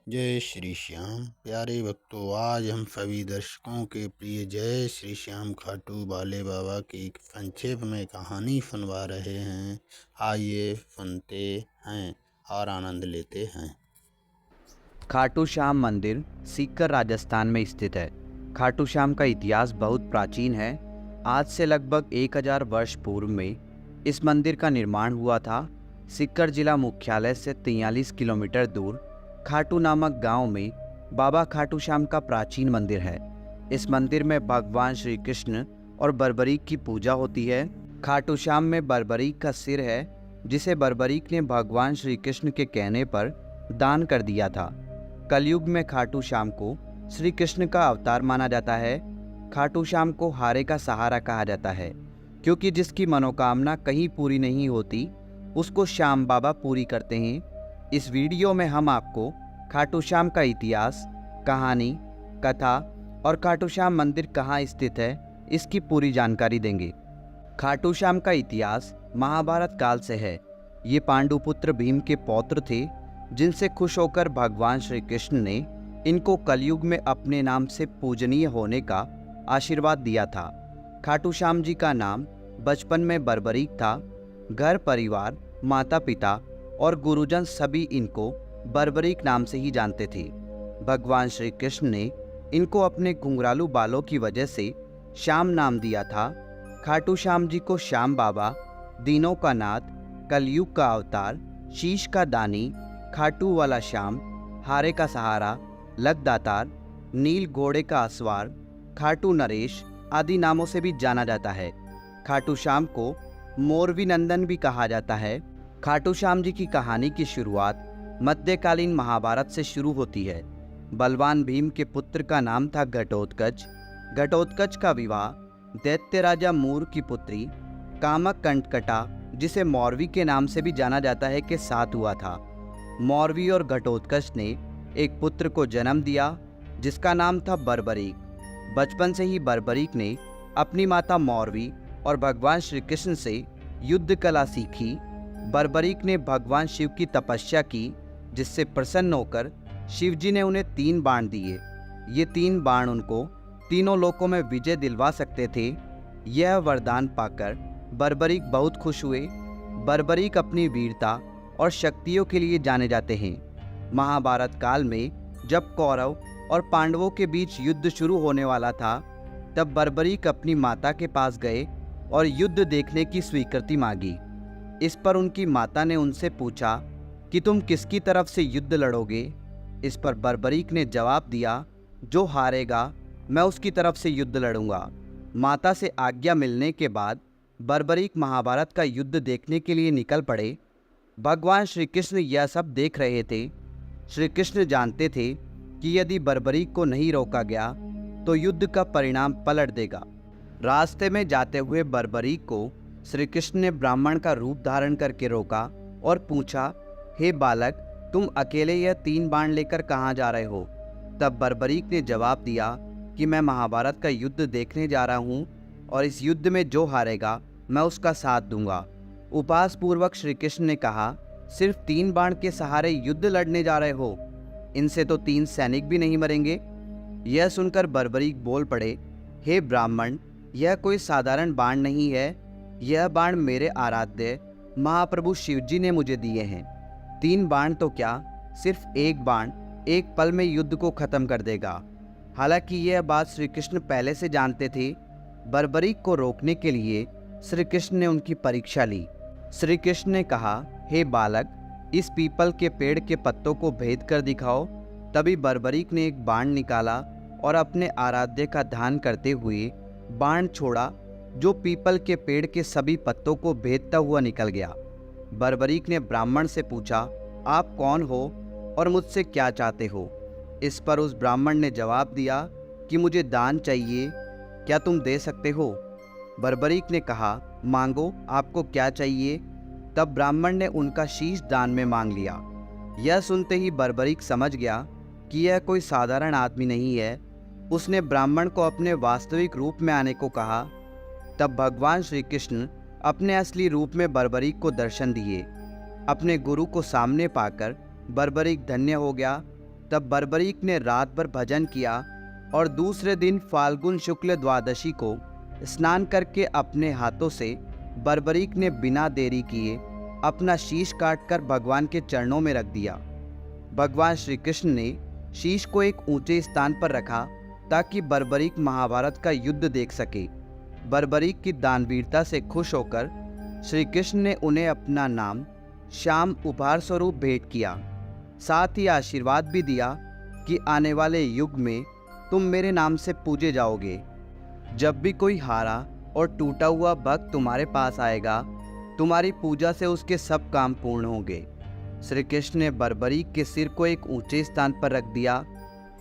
जय श्री श्याम प्यारे भक्तों, आज हम सभी दर्शकों के प्रिय जय श्री श्याम खाटू बाले बाबा की एक संक्षेप में कहानी सुनवा रहे हैं। आइए सुनते हैं और आनंद लेते हैं। खाटू श्याम मंदिर सीकर राजस्थान में स्थित है। खाटू श्याम का इतिहास बहुत प्राचीन है। आज से लगभग 1000 वर्ष पूर्व में इस मंदिर का निर्माण हुआ था। सीकर जिला मुख्यालय से 43 किलोमीटर दूर खाटू नामक गांव में बाबा खाटू श्याम का प्राचीन मंदिर है। इस मंदिर में भगवान श्री कृष्ण और बर्बरीक की पूजा होती है। खाटू श्याम में बर्बरीक का सिर है, जिसे बर्बरीक ने भगवान श्री कृष्ण के कहने पर दान कर दिया था। कलयुग में खाटू श्याम को श्री कृष्ण का अवतार माना जाता है। खाटू श्याम को हारे का सहारा कहा जाता है, क्योंकि जिसकी मनोकामना कहीं पूरी नहीं होती उसको श्याम बाबा पूरी करते हैं। इस वीडियो में हम आपको खाटू श्याम का इतिहास, कहानी, कथा और खाटू श्याम मंदिर कहाँ स्थित है इसकी पूरी जानकारी देंगे। खाटू श्याम का इतिहास महाभारत काल से है। ये पांडुपुत्र भीम के पौत्र थे, जिनसे खुश होकर भगवान श्री कृष्ण ने इनको कलयुग में अपने नाम से पूजनीय होने का आशीर्वाद दिया था। खाटू श्याम जी का नाम बचपन में बर्बरीक था। घर परिवार, माता पिता और गुरुजन सभी इनको बर्बरीक नाम से ही जानते थे। भगवान श्री कृष्ण ने इनको अपने घुंघरालू बालों की वजह से श्याम नाम दिया था। खाटू श्याम जी को श्याम बाबा, दीनों का नाथ, कलयुग का अवतार, शीश का दानी, खाटू वाला श्याम, हारे का सहारा, लकदातार, नील घोड़े का असवार, खाटू नरेश आदि नामों से भी जाना जाता है। खाटू श्याम को मोरवी नंदन भी कहा जाता है। खाटू श्याम जी की कहानी की शुरुआत मध्यकालीन महाभारत से शुरू होती है। बलवान भीम के पुत्र का नाम था घटोत्कच। घटोत्कच का विवाह दैत्य राजा मूर की पुत्री कामक कंटकटा, जिसे मौरवी के नाम से भी जाना जाता है, के साथ हुआ था। मौरवी और घटोत्कच ने एक पुत्र को जन्म दिया, जिसका नाम था बर्बरीक। बचपन से ही बर्बरीक ने अपनी माता मौरवी और भगवान श्री कृष्ण से युद्ध कला सीखी। बर्बरीक ने भगवान शिव की तपस्या की, जिससे प्रसन्न होकर शिव जी ने उन्हें 3 बाण दिए। ये 3 बाण उनको तीनों लोकों में विजय दिलवा सकते थे। यह वरदान पाकर बर्बरीक बहुत खुश हुए। बर्बरीक अपनी वीरता और शक्तियों के लिए जाने जाते हैं। महाभारत काल में जब कौरव और पांडवों के बीच युद्ध शुरू होने वाला था, तब बर्बरीक अपनी माता के पास गए और युद्ध देखने की स्वीकृति मांगी। इस पर उनकी माता ने उनसे पूछा कि तुम किसकी तरफ से युद्ध लड़ोगे। इस पर बर्बरीक ने जवाब दिया, जो हारेगा मैं उसकी तरफ से युद्ध लड़ूंगा। माता से आज्ञा मिलने के बाद बर्बरीक महाभारत का युद्ध देखने के लिए निकल पड़े। भगवान श्री कृष्ण यह सब देख रहे थे। श्री कृष्ण जानते थे कि यदि बर्बरीक को नहीं रोका गया तो युद्ध का परिणाम पलट देगा। रास्ते में जाते हुए बर्बरीक को श्री कृष्ण ने ब्राह्मण का रूप धारण करके रोका और पूछा, हे बालक, तुम अकेले यह 3 बाण लेकर कहाँ जा रहे हो? तब बर्बरीक ने जवाब दिया कि मैं महाभारत का युद्ध देखने जा रहा हूँ और इस युद्ध में जो हारेगा मैं उसका साथ दूंगा। उपहास पूर्वक श्री कृष्ण ने कहा, सिर्फ 3 बाण के सहारे युद्ध लड़ने जा रहे हो? इनसे तो 3 सैनिक भी नहीं मरेंगे। यह सुनकर बर्बरीक बोल पड़े, हे ब्राह्मण, यह कोई साधारण बाण नहीं है। यह बाण मेरे आराध्य महाप्रभु शिवजी ने मुझे दिए हैं। 3 बाण तो क्या, सिर्फ एक बाण एक पल में युद्ध को खत्म कर देगा। हालांकि यह बात श्री कृष्ण पहले से जानते थे। बर्बरीक को रोकने के लिए श्री कृष्ण ने उनकी परीक्षा ली। श्री कृष्ण ने कहा, हे बालक, इस पीपल के पेड़ के पत्तों को भेद कर दिखाओ। तभी बर्बरीक ने एक बाण निकाला और अपने आराध्य का ध्यान करते हुए बाण छोड़ा, जो पीपल के पेड़ के सभी पत्तों को भेदता हुआ निकल गया। बर्बरीक ने ब्राह्मण से पूछा, आप कौन हो और मुझसे क्या चाहते हो? इस पर उस ब्राह्मण ने जवाब दिया कि मुझे दान चाहिए, क्या तुम दे सकते हो? बर्बरीक ने कहा, मांगो, आपको क्या चाहिए? तब ब्राह्मण ने उनका शीश दान में मांग लिया। यह सुनते ही बर्बरीक समझ गया कि यह कोई साधारण आदमी नहीं है। उसने ब्राह्मण को अपने वास्तविक रूप में आने को कहा। तब भगवान श्री कृष्ण अपने असली रूप में बर्बरीक को दर्शन दिए। अपने गुरु को सामने पाकर बर्बरीक धन्य हो गया। तब बर्बरीक ने रात भर भजन किया और दूसरे दिन फाल्गुन शुक्ल द्वादशी को स्नान करके अपने हाथों से बर्बरीक ने बिना देरी किए अपना शीश काटकर भगवान के चरणों में रख दिया। भगवान श्री कृष्ण ने शीश को एक ऊंचे स्थान पर रखा ताकि बर्बरीक महाभारत का युद्ध देख सके। बर्बरीक की दानवीरता से खुश होकर श्री कृष्ण ने उन्हें अपना नाम श्याम उपहार स्वरूप भेंट किया। साथ ही आशीर्वाद भी दिया कि आने वाले युग में तुम मेरे नाम से पूजे जाओगे। जब भी कोई हारा और टूटा हुआ भक्त तुम्हारे पास आएगा, तुम्हारी पूजा से उसके सब काम पूर्ण होंगे। श्री कृष्ण ने बर्बरीक के सिर को एक ऊंचे स्थान पर रख दिया।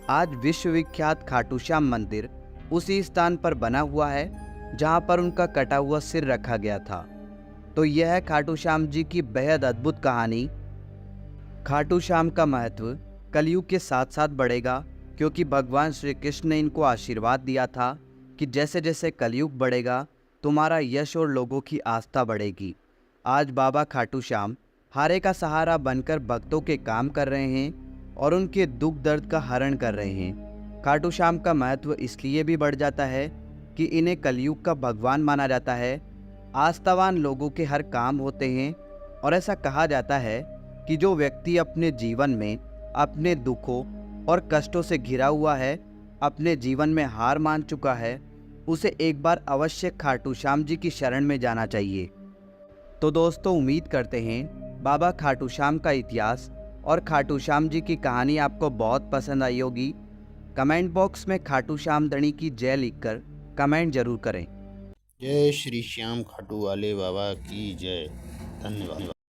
आज विश्वविख्यात खाटू श्याम मंदिर उसी स्थान पर बना हुआ है जहां पर उनका कटा हुआ सिर रखा गया था। तो यह है खाटू श्याम जी की बेहद अद्भुत कहानी। खाटू श्याम का महत्व कलयुग के साथ साथ बढ़ेगा, क्योंकि भगवान श्री कृष्ण ने इनको आशीर्वाद दिया था कि जैसे जैसे कलयुग बढ़ेगा तुम्हारा यश और लोगों की आस्था बढ़ेगी। आज बाबा खाटू श्याम हारे का सहारा बनकर भक्तों के काम कर रहे हैं और उनके दुख दर्द का हरण कर रहे हैं। खाटू श्याम का महत्व इसलिए भी बढ़ जाता है कि इन्हें कलयुग का भगवान माना जाता है। आस्थावान लोगों के हर काम होते हैं और ऐसा कहा जाता है कि जो व्यक्ति अपने जीवन में अपने दुखों और कष्टों से घिरा हुआ है, अपने जीवन में हार मान चुका है, उसे एक बार अवश्य खाटू श्याम जी की शरण में जाना चाहिए। तो दोस्तों, उम्मीद करते हैं बाबा खाटू श्याम का इतिहास और खाटू श्याम जी की कहानी आपको बहुत पसंद आई होगी। कमेंट बॉक्स में खाटू श्याम धणी की जय लिखकर कमेंट जरूर करें। जय श्री श्याम खाटू वाले बाबा की जय। धन्यवाद।